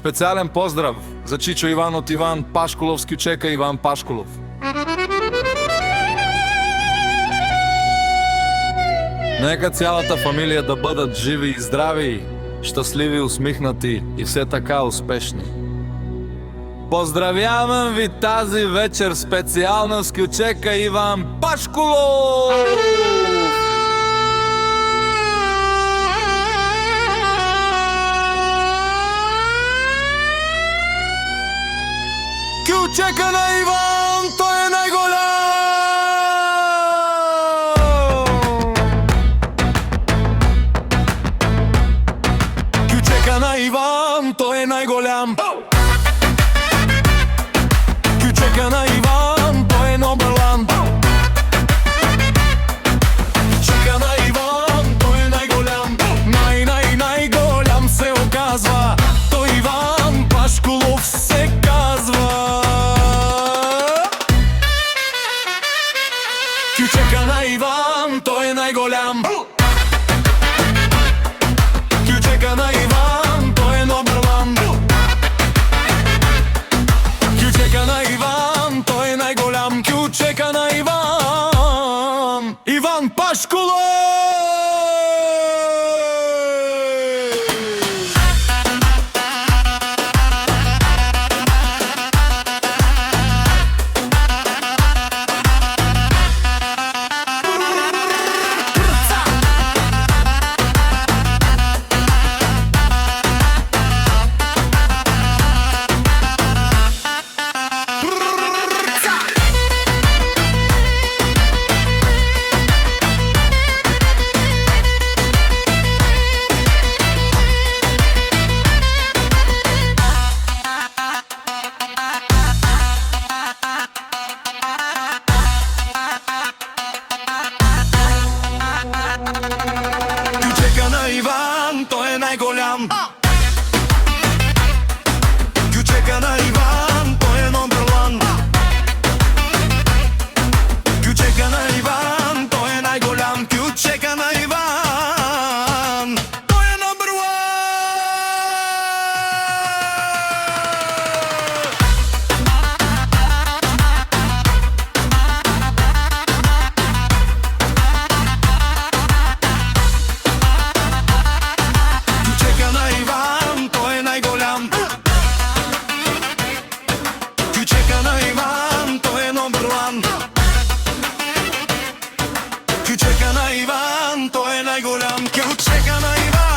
Специален поздрав за Чичо Иван от Иван Пашкулов с кючека Иван Пашкулов. Нека цялата фамилия да бъдат живи и здрави, щастливи, усмихнати и все така успешни. Поздравявам ви тази вечер специално с кючека Иван Пашкулов! Кючека на Иван, той е най-голям! Кючека на Иван, той е най-голям! Кючека на Иван, той е номер one! Кючека на Иван, той е най-голям! Най-най-най-голям се оказва! Той Иван Пашкулов се казва! Кючека на Иван, той е най-голям! Кючека на Иван, той е номер one! Кючека на Иван, той е най-голям! Кючека на Иван! Иван Пашкулов! Кючека на Иван, той е най-голям! Кючека на Иван, той е номер one! Кючека на Иван, той е най-голям! Кючека на Иван, той е номер one! Кючека на Иван, той е най-голям! Кючека на Иван, той е номер one! Кючека на Иван, той е най-голям! Кючека на Иван!